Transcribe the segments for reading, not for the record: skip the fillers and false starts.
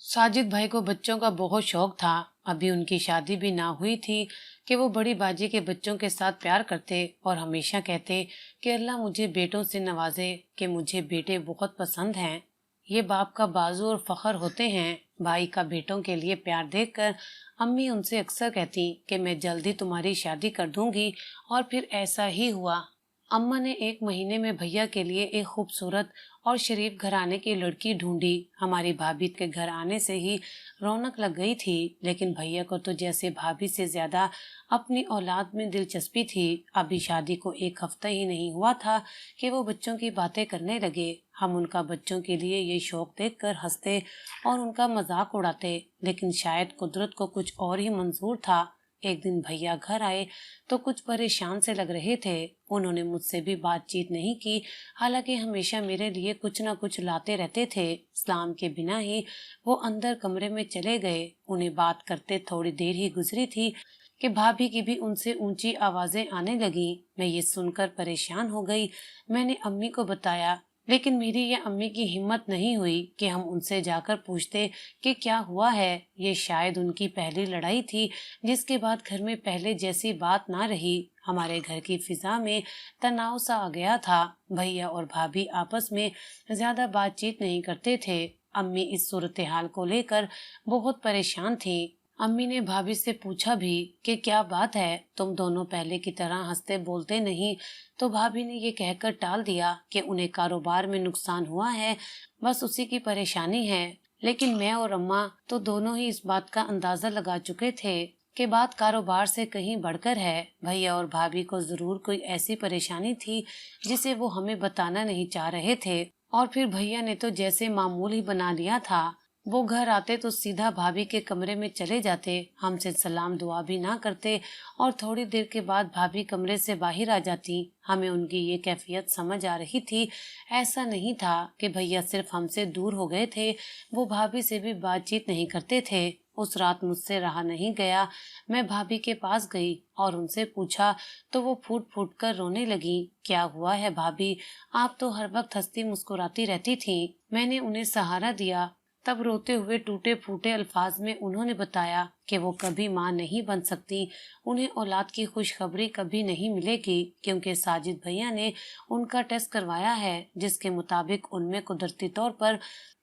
साजिद भाई को बच्चों का बहुत शौक था। अभी उनकी शादी भी ना हुई थी कि वो बड़ी बाजी के बच्चों के साथ प्यार करते और हमेशा कहते कि अल्लाह मुझे बेटों से नवाजे, कि मुझे बेटे बहुत पसंद हैं। ये बाप का बाजू और फख्र होते हैं। भाई का बेटों के लिए प्यार देखकर अम्मी उनसे अक्सर कहती कि मैं जल्दी तुम्हारी शादी कर दूंगी, और फिर ऐसा ही हुआ। अम्मा ने एक महीने में भैया के लिए एक खूबसूरत और शरीफ घराने की लड़की ढूंढी। हमारी भाभी के घर आने से ही रौनक लग गई थी, लेकिन भैया को तो जैसे भाभी से ज्यादा अपनी औलाद में दिलचस्पी थी। अभी शादी को एक हफ्ता ही नहीं हुआ था कि वो बच्चों की बातें करने लगे। हम उनका बच्चों के लिए ये शौक देखकर हंसते और उनका मजाक उड़ाते, लेकिन शायद कुदरत को कुछ और ही मंजूर था। एक दिन भैया घर आए तो कुछ परेशान से लग रहे थे। उन्होंने मुझसे भी बातचीत नहीं की, हालांकि हमेशा मेरे लिए कुछ न कुछ लाते रहते थे। सलाम के बिना ही वो अंदर कमरे में चले गए। उन्हें बात करते थोड़ी देर ही गुजरी थी कि भाभी की भी उनसे ऊंची आवाजें आने लगी। मैं ये सुनकर परेशान हो गई। मैंने अम्मी को बताया, लेकिन मेरी या अम्मी की हिम्मत नहीं हुई कि हम उनसे जाकर पूछते कि क्या हुआ है। ये शायद उनकी पहली लड़ाई थी, जिसके बाद घर में पहले जैसी बात ना रही। हमारे घर की फिजा में तनाव सा आ गया था। भैया और भाभी आपस में ज्यादा बातचीत नहीं करते थे। अम्मी इस सूरत हाल को लेकर बहुत परेशान थी। अम्मी ने भाभी से पूछा भी कि क्या बात है, तुम दोनों पहले की तरह हंसते बोलते नहीं। तो भाभी ने ये कहकर टाल दिया कि उन्हें कारोबार में नुकसान हुआ है, बस उसी की परेशानी है। लेकिन मैं और अम्मा तो दोनों ही इस बात का अंदाजा लगा चुके थे कि बात कारोबार से कहीं बढ़कर है। भैया और भाभी को जरूर कोई ऐसी परेशानी थी जिसे वो हमें बताना नहीं चाह रहे थे। और फिर भैया ने तो जैसे मामूल ही बना लिया था। वो घर आते तो सीधा भाभी के कमरे में चले जाते, हमसे सलाम दुआ भी ना करते, और थोड़ी देर के बाद भाभी कमरे से बाहर आ जाती। हमें उनकी ये कैफियत समझ आ रही थी। ऐसा नहीं था कि भैया सिर्फ हमसे दूर हो गए थे, वो भाभी से भी बातचीत नहीं करते थे। उस रात मुझसे रहा नहीं गया। मैं भाभी के पास गई और उनसे पूछा तो वो फूट फूट कर रोने लगी। क्या हुआ है भाभी, आप तो हर वक्त हंसती मुस्कुराती रहती थी। मैंने उन्हें सहारा दिया। तब रोते हुए टूटे फूटे अल्फाज में उन्होंने बताया कि वो कभी मां नहीं बन सकती। उन्हें औलाद की खुशखबरी कभी नहीं मिलेगी, क्योंकि साजिद भैया ने उनका टेस्ट करवाया है, जिसके मुताबिक उनमें कुदरती तौर पर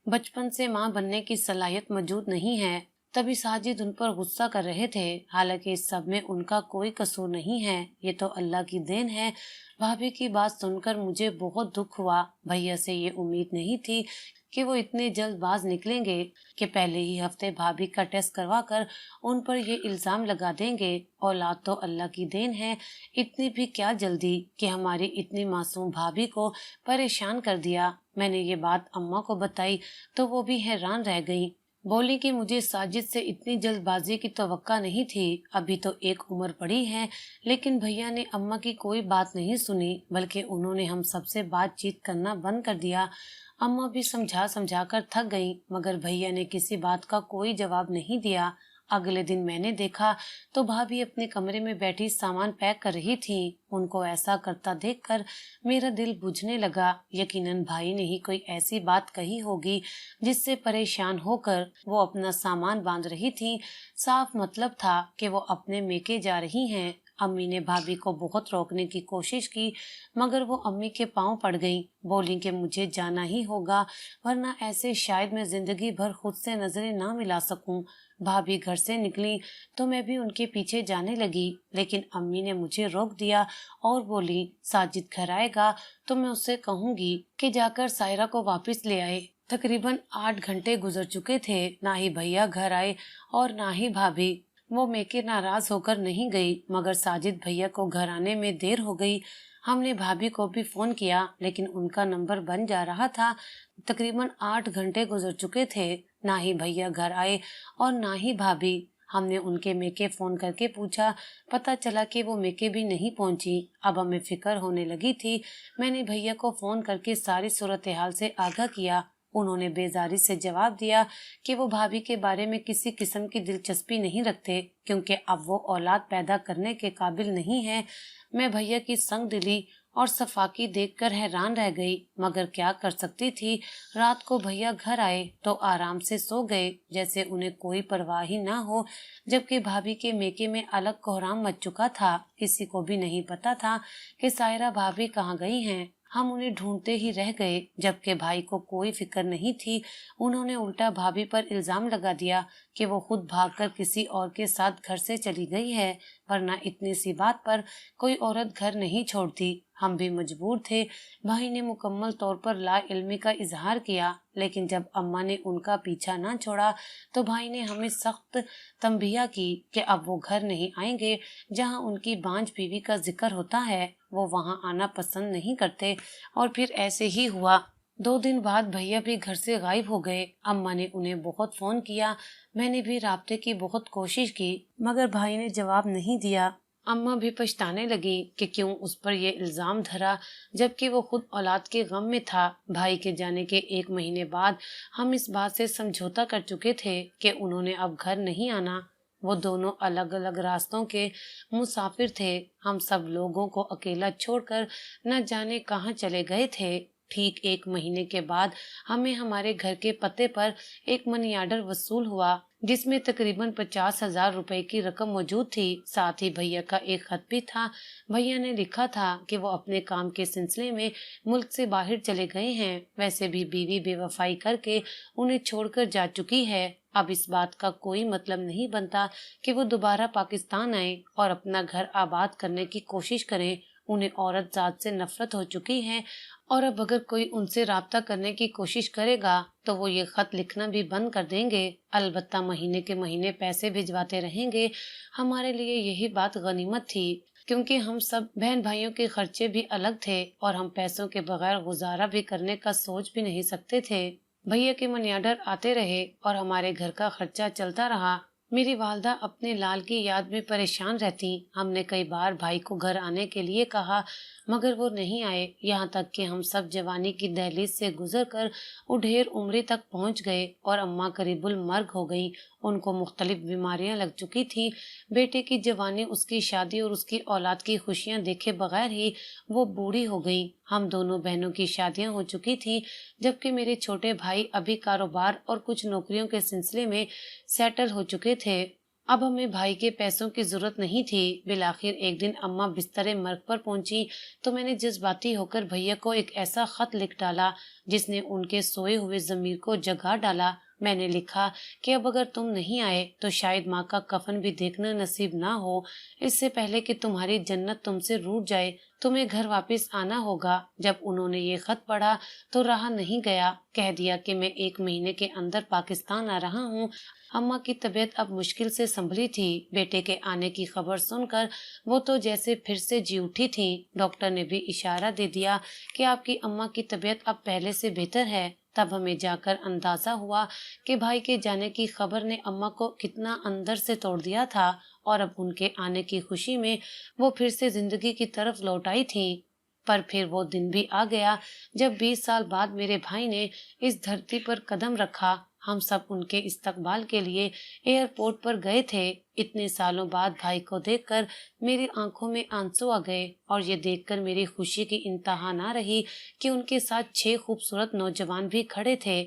बचपन से मां बनने की सलाहियत मौजूद नहीं है। तभी साजिद उन पर गुस्सा कर रहे थे, हालांकि इस सब में उनका कोई कसूर नहीं है, ये तो अल्लाह की देन है। भाभी की बात सुनकर मुझे बहुत दुख हुआ। भैया से ये उम्मीद नहीं थी कि वो इतने जल्दबाज निकलेंगे कि पहले ही हफ्ते भाभी का टेस्ट करवा कर उन पर ये इल्जाम लगा देंगे। औलाद तो अल्लाह की देन है, इतनी भी क्या जल्दी कि हमारी इतनी मासूम भाभी को परेशान कर दिया। मैंने ये बात अम्मा को बताई तो वो भी हैरान रह गई। बोली कि मुझे साजिद से इतनी जल्दबाजी की तवक्का नहीं थी, अभी तो एक उम्र पड़ी है। लेकिन भैया ने अम्मा की कोई बात नहीं सुनी, बल्कि उन्होंने हम सबसे बातचीत करना बंद कर दिया। अम्मा भी समझा समझा कर थक गईं, मगर भैया ने किसी बात का कोई जवाब नहीं दिया। अगले दिन मैंने देखा तो भाभी अपने कमरे में बैठी सामान पैक कर रही थी। उनको ऐसा करता देखकर मेरा दिल बुझने लगा। यकीनन भाई ने ही कोई ऐसी बात कही होगी जिससे परेशान होकर वो अपना सामान बांध रही थी। साफ मतलब था कि वो अपने मेके जा रही हैं। अम्मी ने भाभी को बहुत रोकने की कोशिश की, मगर वो अम्मी के पांव पड़ गईं। बोली कि मुझे जाना ही होगा, वरना ऐसे शायद मैं जिंदगी भर खुद से नजरें ना मिला सकूं। भाभी घर से निकली तो मैं भी उनके पीछे जाने लगी, लेकिन अम्मी ने मुझे रोक दिया और बोली, साजिद घर आएगा तो मैं उससे कहूंगी कि जाकर सायरा को वापस ले आए। तकरीबन 8 घंटे गुजर चुके थे, ना ही भैया घर आए और ना ही भाभी। वो मेके नाराज होकर नहीं गई, मगर साजिद भैया को घर आने में देर हो गई। हमने भाभी को भी फोन किया, लेकिन उनका नंबर बंद जा रहा था। तकरीबन 8 घंटे गुजर चुके थे, ना ही भैया घर आए और ना ही भाभी। हमने उनके मेके फोन करके पूछा, पता चला कि वो मेके भी नहीं पहुंची। अब हमें फिक्र होने लगी थी। मैंने भैया को फोन करके सारी सूरत हाल से आगाह किया। उन्होंने बेजारी से जवाब दिया कि वो भाभी के बारे में किसी किस्म की दिलचस्पी नहीं रखते, क्योंकि अब वो औलाद पैदा करने के काबिल नहीं है। मैं भैया की संग दिली और सफाकी देखकर हैरान रह गई, मगर क्या कर सकती थी। रात को भैया घर आए तो आराम से सो गए जैसे उन्हें कोई परवाह ही ना हो, जबकि भाभी के मेके में अलग कोहराम मच चुका था। किसी को भी नहीं पता था कि सायरा भाभी कहाँ गई हैं। हम उन्हें ढूंढते ही रह गए, जबकि भाई को कोई फिक्र नहीं थी। उन्होंने उल्टा भाभी पर इल्जाम लगा दिया कि वो खुद भागकर किसी और के साथ घर से चली गई है, वरना इतनी सी बात पर कोई औरत घर नहीं छोड़ती। हम भी मजबूर थे। भाई ने मुकम्मल तौर पर ला इल्मी का इजहार किया, लेकिन जब अम्मा ने उनका पीछा ना छोड़ा तो भाई ने हमें सख्त तंबिया की कि अब वो घर नहीं आएंगे। जहां उनकी बांझ बीवी का जिक्र होता है वो वहां आना पसंद नहीं करते। और फिर ऐसे ही हुआ। 2 दिन बाद भैया भी घर से गायब हो गए। अम्मा ने उन्हें बहुत फोन किया, मैंने भी राब्ते की बहुत कोशिश की, मगर भाई ने जवाब नहीं दिया। अम्मा भी पछताने लगी कि क्यों उस पर ये इल्जाम धरा, जबकि वो खुद औलाद के गम में था। भाई के जाने के 1 महीने बाद हम इस बात से समझौता कर चुके थे कि उन्होंने अब घर नहीं आना। वो दोनों अलग अलग रास्तों के मुसाफिर थे। हम सब लोगों को अकेला छोड़कर न जाने कहाँ चले गए थे। ठीक 1 महीने के बाद हमें हमारे घर के पते पर एक मनी आर्डर वसूल हुआ, जिसमें तकरीबन 50,000 रुपए की रकम मौजूद थी। साथ ही भैया का एक खत भी था। भैया ने लिखा था कि वो अपने काम के सिलसिले में मुल्क से बाहर चले गए हैं। वैसे भी बीवी बेवफाई करके उन्हें छोड़कर जा चुकी है। अब इस बात का कोई मतलब नहीं बनता कि वो दोबारा पाकिस्तान आए और अपना घर आबाद करने की कोशिश करें। उन्हें औरत जात से नफरत हो चुकी है, और अब अगर कोई उनसे राब्ता करने की कोशिश करेगा तो वो ये खत लिखना भी बंद कर देंगे। अलबत्ता महीने के महीने पैसे भिजवाते रहेंगे। हमारे लिए यही बात गनीमत थी, क्योंकि हम सब बहन भाइयों के खर्चे भी अलग थे और हम पैसों के बगैर गुजारा भी करने का सोच भी नहीं सकते थे। भैया के मनी ऑर्डर आते रहे और हमारे घर का खर्चा चलता रहा। मेरी वालदा अपने लाल की याद में परेशान रहती। हमने कई बार भाई को घर आने के लिए कहा, मगर वो नहीं आए। यहाँ तक कि हम सब जवानी की दहलीज से गुजरकर उढेर उम्री तक पहुँच गए और अम्मा करीबुल मर्ग हो गई। उनको मुख्तलिफ बीमारियां लग चुकी थी। बेटे की जवानी, उसकी शादी और उसकी औलाद की खुशियां देखे बगैर ही वो बूढ़ी हो गई। हम दोनों बहनों की शादियां हो चुकी थी, जबकि मेरे छोटे भाई अभी कारोबार और कुछ नौकरियों के सिलसिले में सेटल हो चुके थे। अब हमें भाई के पैसों की जरूरत नहीं थी। बिलाखिर एक दिन अम्मा बिस्तरे मर्ग पर पहुंची तो मैंने जज्बाती होकर भैया को एक ऐसा खत लिख डाला जिसने उनके सोए हुए जमीर को जगा डाला। मैंने लिखा कि अब अगर तुम नहीं आए तो शायद माँ का कफन भी देखना नसीब ना हो। इससे पहले कि तुम्हारी जन्नत तुमसे रूठ जाए, तुम्हें घर वापस आना होगा। जब उन्होंने ये खत पढ़ा तो रहा नहीं गया। कह दिया कि मैं 1 महीने के अंदर पाकिस्तान आ रहा हूँ। अम्मा की तबीयत अब मुश्किल से संभली थी। बेटे के आने की खबर सुनकर वो तो जैसे फिर से जी उठी थी। डॉक्टर ने भी इशारा दे दिया कि आपकी अम्मा की तबीयत अब पहले से बेहतर है। तब हमें जाकर अंदाजा हुआ कि भाई के जाने की खबर ने अम्मा को कितना अंदर से तोड़ दिया था, और अब उनके आने की खुशी में वो फिर से जिंदगी की तरफ लौट आई थी। पर फिर वो दिन भी आ गया जब 20 साल बाद मेरे भाई ने इस धरती पर कदम रखा। हम सब उनके इस्तकबाल के लिए एयरपोर्ट पर गए थे। इतने सालों बाद भाई को देखकर मेरी आंखों में आंसू आ गए, और ये देखकर मेरी खुशी की इंतहा ना रही कि उनके साथ 6 खूबसूरत नौजवान भी खड़े थे,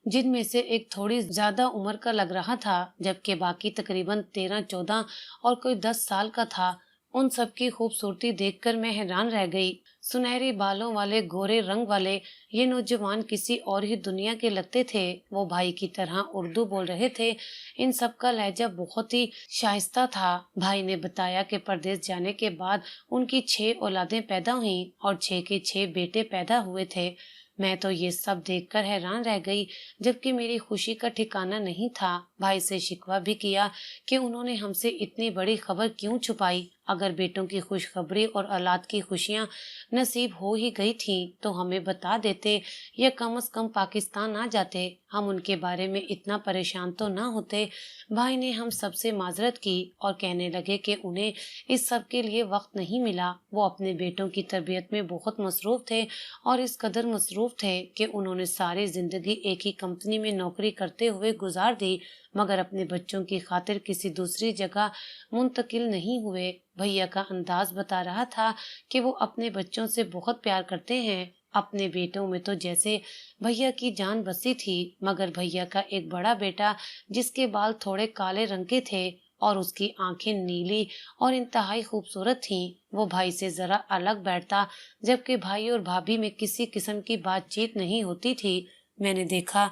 जिनमें से एक थोड़ी ज्यादा उम्र का लग रहा था, जबकि बाकी तकरीबन 13-14 और कोई 10 साल का था। उन सब की खूबसूरती देखकर मैं हैरान रह गई। सुनहरे बालों वाले, गोरे रंग वाले ये नौजवान किसी और ही दुनिया के लगते थे। वो भाई की तरह उर्दू बोल रहे थे। इन सब का लहजा बहुत ही शाइस्ता था। भाई ने बताया कि परदेश जाने के बाद उनकी 6 औलादें पैदा हुईं और 6 के 6 बेटे पैदा हुए थे। मैं तो ये सब देखकर हैरान रह गई, जबकि मेरी खुशी का ठिकाना नहीं था। भाई से शिकवा भी किया कि उन्होंने हमसे इतनी बड़ी खबर क्यों छुपाई। अगर बेटों की खुशखबरी और औलाद की खुशियां नसीब हो ही गई थी तो हमें बता देते, या कम से कम पाकिस्तान आ जाते। हम उनके बारे में इतना परेशान तो ना होते। भाई ने हम सबसे माजरत की और कहने लगे कि उन्हें इस सब के लिए वक्त नहीं मिला। वो अपने बेटों की तरबियत में बहुत मसरूफ थे, और इस कदर मसरूफ थे कि उन्होंने सारी जिंदगी एक ही कंपनी में नौकरी करते हुए गुजार दी, मगर अपने बच्चों की खातिर किसी दूसरी जगह मुंतकिल नहीं हुए। भैया का अंदाज बता रहा था कि वो अपने बच्चों से बहुत प्यार करते हैं। अपने बेटों में तो जैसे भैया की जान बसी थी, मगर भैया का एक बड़ा बेटा जिसके बाल थोड़े काले रंग के थे और उसकी आंखें नीली और इंतहाई खूबसूरत थीं, वो भाई से जरा अलग बैठता, जबकि भाई और भाभी में किसी किस्म की बातचीत नहीं होती थी। मैंने देखा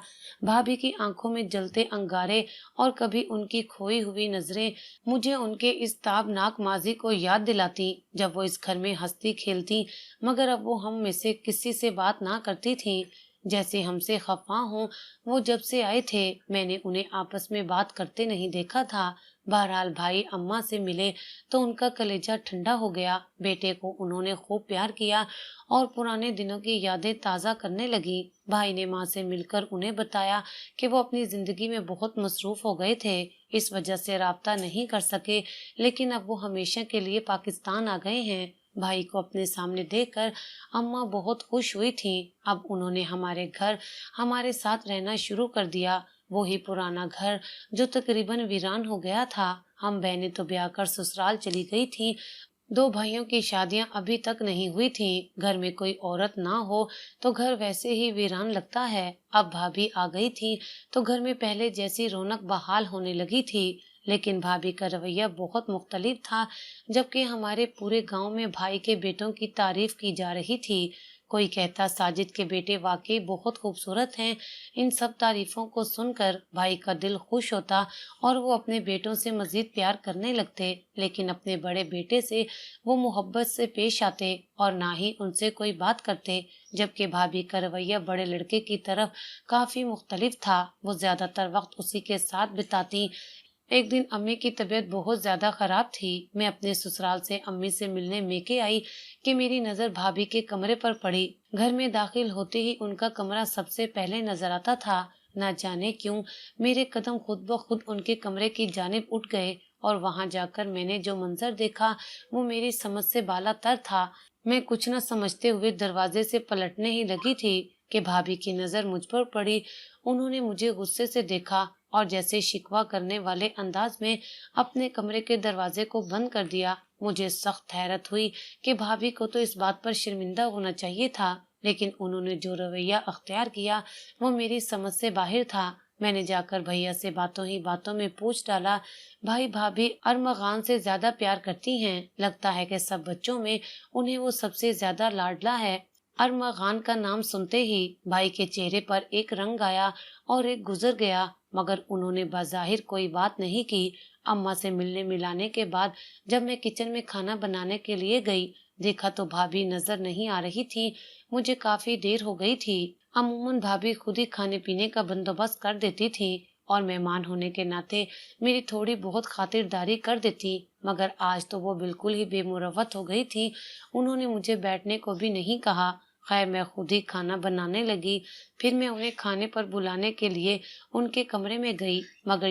भाभी की आंखों में जलते अंगारे और कभी उनकी खोई हुई नजरें मुझे उनके इस ताबनाक माजी को याद दिलाती जब वो इस घर में हंसती खेलती, मगर अब वो हम में से किसी से बात ना करती थी, जैसे हमसे खफा हों। वो जब से आए थे मैंने उन्हें आपस में बात करते नहीं देखा था। बहरहाल भाई अम्मा से मिले तो उनका कलेजा ठंडा हो गया। बेटे को उन्होंने खूब प्यार किया और पुराने दिनों की यादें ताज़ा करने लगी। भाई ने माँ से मिलकर उन्हें बताया कि वो अपनी जिंदगी में बहुत मसरूफ हो गए थे, इस वजह से राब्ता नहीं कर सके, लेकिन अब वो हमेशा के लिए पाकिस्तान आ गए हैं। भाई को अपने सामने देखकर अम्मा बहुत खुश हुई थी। अब उन्होंने हमारे घर हमारे साथ रहना शुरू कर दिया, वो ही पुराना घर जो तकरीबन वीरान हो गया था। हम बहनें तो ब्याह कर ससुराल चली गई थी। दो भाइयों की शादियां अभी तक नहीं हुई थी। घर में कोई औरत ना हो तो घर वैसे ही वीरान लगता है। अब भाभी आ गई थी तो घर में पहले जैसी रौनक बहाल होने लगी थी, लेकिन भाभी का रवैया बहुत मुख्तलिफ था। जबकि हमारे पूरे गांव में भाई के बेटों की तारीफ की जा रही थी। कोई कहता साजिद के बेटे वाकई बहुत खूबसूरत हैं। इन सब तारीफों को सुनकर भाई का दिल खुश होता और वो अपने बेटों से मजीद प्यार करने लगते, लेकिन अपने बड़े बेटे से वो मोहब्बत से पेश आते और ना ही उनसे कोई बात करते। जबकि भाभी का रवैया बड़े लड़के की तरफ काफी मुख्तलिफ था। वो ज्यादातर वक्त उसी के साथ बिताती। एक दिन अम्मी की तबीयत बहुत ज्यादा खराब थी। मैं अपने ससुराल से अम्मी से मिलने मेके आई कि मेरी नजर भाभी के कमरे पर पड़ी। घर में दाखिल होते ही उनका कमरा सबसे पहले नजर आता था। न जाने क्यों मेरे कदम खुद ब खुद उनके कमरे की जानिब उठ गए और वहां जाकर मैंने जो मंजर देखा वो मेरी समझ से बालातर था। मैं कुछ न समझते हुए दरवाजे से पलटने ही लगी थी कि भाभी की नजर मुझ पर पड़ी। उन्होंने मुझे गुस्से से देखा और जैसे शिकवा करने वाले अंदाज में अपने कमरे के दरवाजे को बंद कर दिया। मुझे सख्त हैरत हुई कि भाभी को तो इस बात पर शर्मिंदा होना चाहिए था, लेकिन उन्होंने जो रवैया अख्तियार किया वो मेरी समझ से बाहर था। मैंने जाकर भैया से बातों ही बातों में पूछ डाला, भाई भाभी अरमगान से ज्यादा प्यार करती हैं, लगता है कि सब बच्चों में उन्हें वो सबसे ज्यादा लाडला है। अरमगान का नाम सुनते ही भाई के चेहरे पर एक रंग आया और एक गुजर गया, मगर उन्होंने बाज़ाहिर कोई बात नहीं की। अम्मा से मिलने मिलाने के बाद जब मैं किचन में खाना बनाने के लिए गई, देखा तो भाभी नजर नहीं आ रही थी। मुझे काफी देर हो गई थी। अमूमन भाभी खुद ही खाने पीने का बंदोबस्त कर देती थी और मेहमान होने के नाते मेरी थोड़ी बहुत खातिरदारी कर देती, मगर आज तो वो बिल्कुल ही बेमुरवत हो गई थी। उन्होंने मुझे बैठने को भी नहीं कहा। खैर मैं खुद ही खाना बनाने लगी। फिर मैं उन्हें खाने पर बुलाने के लिए उनके कमरे में गई, मगर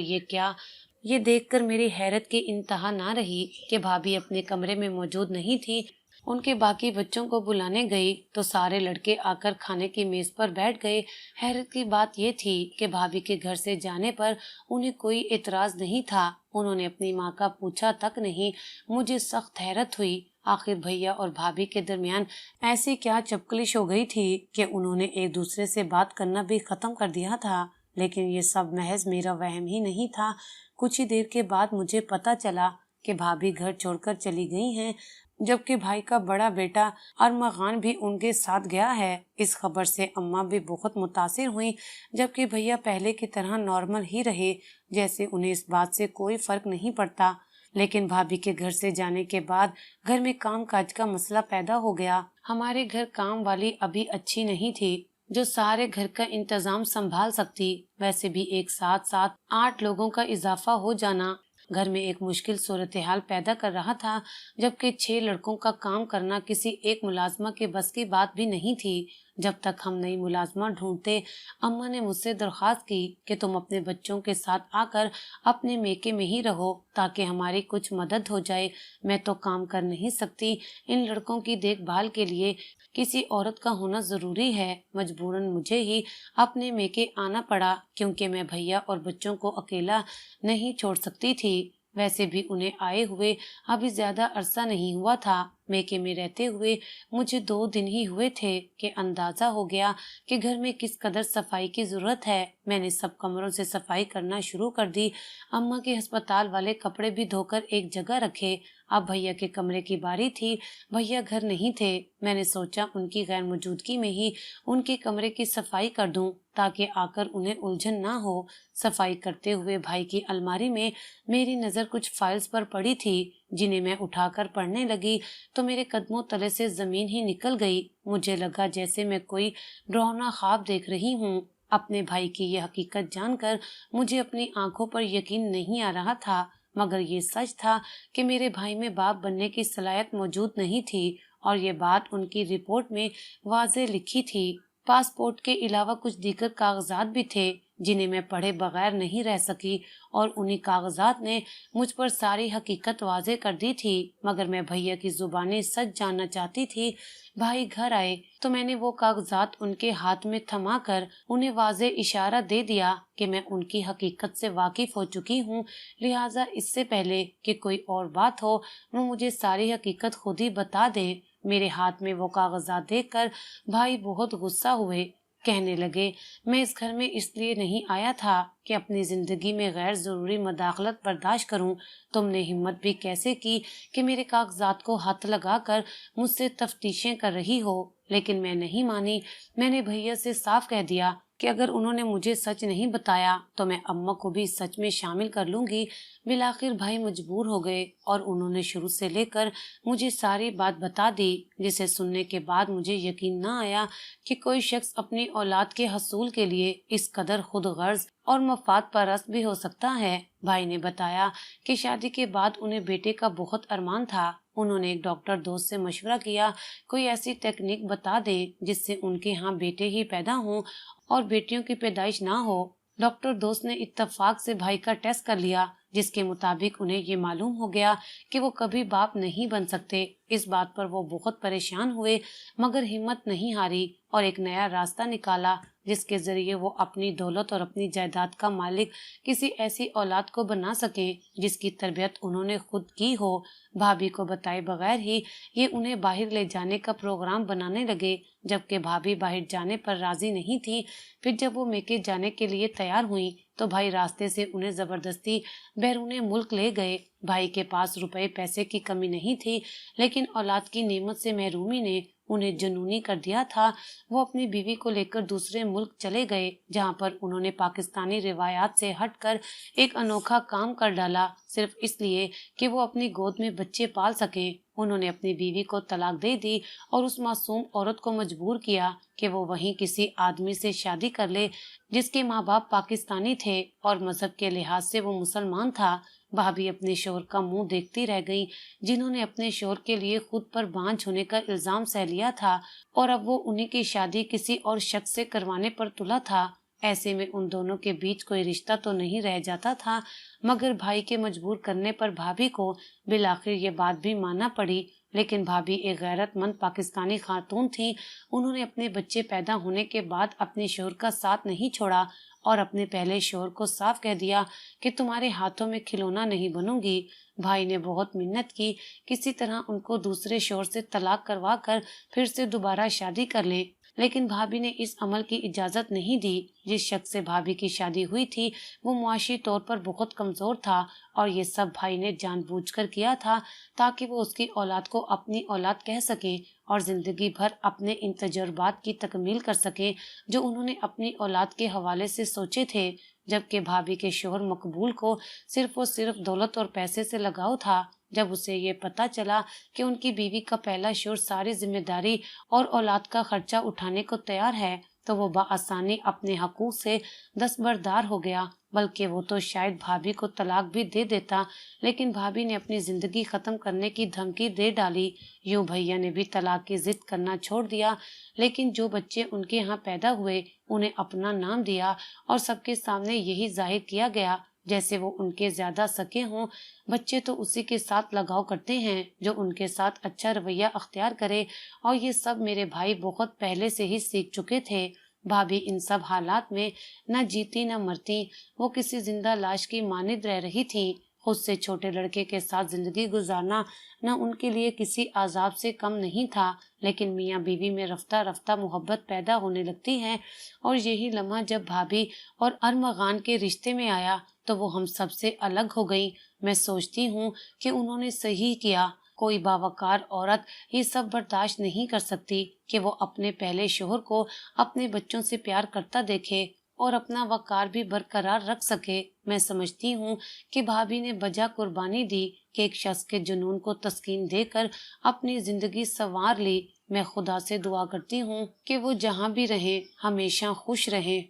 ये देखकर मेरी हैरत की इंतहा ना रही कि भाभी अपने कमरे में मौजूद नहीं थी। उनके बाकी बच्चों को बुलाने गई तो सारे लड़के आकर खाने की मेज पर बैठ गए। हैरत की बात ये थी कि भाभी के घर से जाने पर उन्हें कोई एतराज नहीं था। उन्होंने अपनी माँ का पूछा तक नहीं। मुझे सख्त हैरत हुई। आखिर भैया और भाभी के दरमियान ऐसी क्या चपकलिश हो गई थी कि उन्होंने एक दूसरे से बात करना भी खत्म कर दिया था। लेकिन ये सब महज मेरा वहम ही नहीं था। कुछ ही देर के बाद मुझे पता चला कि भाभी घर छोड़कर चली गई हैं, जबकि भाई का बड़ा बेटा अरमगान भी उनके साथ गया है। इस खबर से अम्मा भी बहुत मुतासिर हुई, जबकि भैया पहले की तरह नॉर्मल ही रहे, जैसे उन्हें इस बात से कोई फर्क नहीं पड़ता। लेकिन भाभी के घर से जाने के बाद घर में काम काज का मसला पैदा हो गया। हमारे घर काम वाली अभी अच्छी नहीं थी जो सारे घर का इंतजाम संभाल सकती। वैसे भी एक साथ साथ 8 लोगों का इजाफा हो जाना घर में एक मुश्किल सूरत हाल पैदा कर रहा था, जबकि 6 लड़कों का काम करना किसी एक मुलाजमा के बस की बात भी नहीं थी। जब तक हम नई मुलाजमा ढूंढते, अम्मा ने मुझसे दरख्वास्त की कि तुम अपने बच्चों के साथ आकर अपने मेके में ही रहो ताकि हमारी कुछ मदद हो जाए। मैं तो काम कर नहीं सकती। इन लड़कों की देखभाल के लिए किसी औरत का होना जरूरी है। मजबूरन मुझे ही अपने मेके आना पड़ा, क्योंकि मैं भैया और बच्चों को अकेला नहीं छोड़ सकती थी। वैसे भी उन्हें आए हुए अभी ज्यादा अरसा नहीं हुआ था। मेके में रहते हुए मुझे 2 दिन ही हुए थे कि अंदाजा हो गया कि घर में किस कदर सफाई की जरूरत है। मैंने सब कमरों से सफाई करना शुरू कर दी। अम्मा के अस्पताल वाले कपड़े भी धोकर एक जगह रखे। अब भैया के कमरे की बारी थी। भैया घर नहीं थे। मैंने सोचा उनकी गैर मौजूदगी में ही उनके कमरे की सफाई कर दूं ताकि आकर उन्हें उलझन ना हो। सफाई करते हुए भाई की अलमारी में मेरी नजर कुछ फाइल्स पर पड़ी थी, जिन्हें मैं उठाकर पढ़ने लगी तो मेरे कदमों तले से जमीन ही निकल गई। मुझे लगा जैसे मैं कोई डरावना ख्वाब देख रही हूँ। अपने भाई की यह हकीकत जानकर मुझे अपनी आंखों पर यकीन नहीं आ रहा था, मगर ये सच था कि मेरे भाई में बाप बनने की सलाहियत मौजूद नहीं थी और ये बात उनकी रिपोर्ट में वाज़ेह लिखी थी। पासपोर्ट के अलावा कुछ दीगर कागजात भी थे जिन्हें मैं पढ़े बगैर नहीं रह सकी और उन्हीं कागजात ने मुझ पर सारी हकीकत वाज़ेह कर दी थी। मगर मैं भैया की जुबानी सच जानना चाहती थी। भाई घर आए तो मैंने वो कागजात उनके हाथ में थमा कर उन्हें वाज़ेह इशारा दे दिया कि मैं उनकी हकीकत से वाकिफ हो चुकी हूँ, लिहाजा इससे पहले कि कोई और बात हो वो मुझे सारी हकीकत खुद ही बता दे। मेरे हाथ में वो कागजात देखकर भाई बहुत गुस्सा हुए। कहने लगे, मैं इस घर में इसलिए नहीं आया था कि अपनी जिंदगी में गैर जरूरी मदाखलत बर्दाश्त करूं। तुमने हिम्मत भी कैसे की कि मेरे कागजात को हाथ लगाकर मुझसे तफ्तीशें कर रही हो। लेकिन मैं नहीं मानी। मैंने भैया से साफ कह दिया कि अगर उन्होंने मुझे सच नहीं बताया तो मैं अम्मा को भी सच में शामिल कर लूंगी। बिलाखिर भाई मजबूर हो गए और उन्होंने शुरू से लेकर मुझे सारी बात बता दी, जिसे सुनने के बाद मुझे यकीन न आया कि कोई शख्स अपनी औलाद के हसूल के लिए इस कदर खुद गर्ज और मफाद परस्त भी हो सकता है। भाई ने बताया कि शादी के बाद उन्हें बेटे का बहुत अरमान था। उन्होंने एक डॉक्टर दोस्त से मशवरा किया, कोई ऐसी टेक्निक बता दे जिससे उनके यहाँ बेटे ही पैदा हों और बेटियों की पैदाइश ना हो। डॉक्टर दोस्त ने इत्तेफाक से भाई का टेस्ट कर लिया, जिसके मुताबिक उन्हें ये मालूम हो गया कि वो कभी बाप नहीं बन सकते। इस बात पर वो बहुत परेशान हुए, मगर हिम्मत नहीं हारी और एक नया रास्ता निकाला जिसके जरिए वो अपनी दौलत और अपनी जायदाद का मालिक किसी ऐसी औलाद को बना सके जिसकी तरबियत उन्होंने खुद की हो। भाभी को बताए बगैर ही ये उन्हें बाहर ले जाने का प्रोग्राम बनाने लगे, जबकि भाभी बाहर जाने पर राजी नहीं थी। फिर जब वो मेके जाने के लिए तैयार हुई तो भाई रास्ते से उन्हें जबरदस्ती बैरूने मुल्क ले गए। भाई के पास रुपए पैसे की कमी नहीं थी, लेकिन औलाद की नेमत से महरूमी ने उन्हें जुनूनी कर दिया था। वो अपनी बीवी को लेकर दूसरे मुल्क चले गए, जहां पर उन्होंने पाकिस्तानी रिवायात से हटकर एक अनोखा काम कर डाला, सिर्फ इसलिए कि वो अपनी गोद में बच्चे पाल सकें। उन्होंने अपनी बीवी को तलाक दे दी और उस मासूम औरत को मजबूर किया कि वो वहीं किसी आदमी से शादी कर ले जिसके माँ बाप पाकिस्तानी थे और मजहब के लिहाज से वो मुसलमान था। भाभी अपने शोहर का मुंह देखती रह गई, जिन्होंने अपने शोहर के लिए खुद पर बांझ होने का इल्जाम सह लिया था और अब वो उन्हीं की शादी किसी और शख्स से करवाने पर तुला था। ऐसे में उन दोनों के बीच कोई रिश्ता तो नहीं रह जाता था, मगर भाई के मजबूर करने पर भाभी को बिलाखिर ये बात भी मानना पड़ी। लेकिन भाभी एक गैरतमंद पाकिस्तानी खातून थी। उन्होंने अपने बच्चे पैदा होने के बाद अपने शोहर का साथ नहीं छोड़ा और अपने पहले शोहर को साफ कह दिया कि तुम्हारे हाथों में खिलौना नहीं बनूंगी। भाई ने बहुत मिन्नत की, किसी तरह उनको दूसरे शोहर से तलाक करवा कर फिर से दोबारा शादी कर ले, लेकिन भाभी ने इस अमल की इजाजत नहीं दी। जिस शख्स से भाभी की शादी हुई थी वो मुआशी तौर पर बहुत कमजोर था और ये सब भाई ने जानबूझकर किया था ताकि वो उसकी औलाद को अपनी औलाद कह सके और जिंदगी भर अपने इन तजुर्बात की तकमील कर सके जो उन्होंने अपनी औलाद के हवाले से सोचे थे। जबकि भाभी के शोहर मकबूल को सिर्फ और सिर्फ दौलत और पैसे से लगाव था। जब उसे ये पता चला कि उनकी बीवी का पहला शोहर सारी जिम्मेदारी और औलाद का खर्चा उठाने को तैयार है तो वो बआसानी अपने हकूक से दस्तबरदार हो गया। बल्कि वो तो शायद भाभी को तलाक भी दे देता, लेकिन भाभी ने अपनी जिंदगी खत्म करने की धमकी दे डाली। यूं भैया ने भी तलाक की जिद करना छोड़ दिया, लेकिन जो बच्चे उनके यहाँ पैदा हुए उन्हें अपना नाम दिया और सबके सामने यही जाहिर किया गया जैसे वो उनके ज्यादा सके हों। बच्चे तो उसी के साथ लगाव करते हैं जो उनके साथ अच्छा रवैया अख्तियार करे, और ये सब मेरे भाई बहुत पहले से ही सीख चुके थे। भाभी इन सब हालात में न जीती न मरती, वो किसी जिंदा लाश की मानिंद रह रही थी। اس سے چھوٹے لڑکے کے ساتھ زندگی گزارنا نہ ان کے لیے کسی عذاب سے کم نہیں تھا، لیکن میاں بیوی میں رفتہ رفتہ محبت پیدا ہونے لگتی ہے، اور یہی لمحہ جب بھابھی اور ارمغان کے رشتے میں آیا تو وہ ہم سب سے الگ ہو گئی۔ میں سوچتی ہوں کہ انہوں نے صحیح کیا۔ کوئی باوقار عورت یہ سب برداشت نہیں کر سکتی کہ وہ اپنے پہلے شوہر کو اپنے بچوں سے پیار کرتا دیکھے اور اپنا وقار بھی برقرار رکھ سکے۔ میں سمجھتی ہوں کہ بھابھی نے بجا قربانی دی کہ ایک شخص کے جنون کو تسکین دے کر اپنی زندگی سنوار لی۔ میں خدا سے دعا کرتی ہوں کہ وہ جہاں بھی رہیں ہمیشہ خوش رہیں۔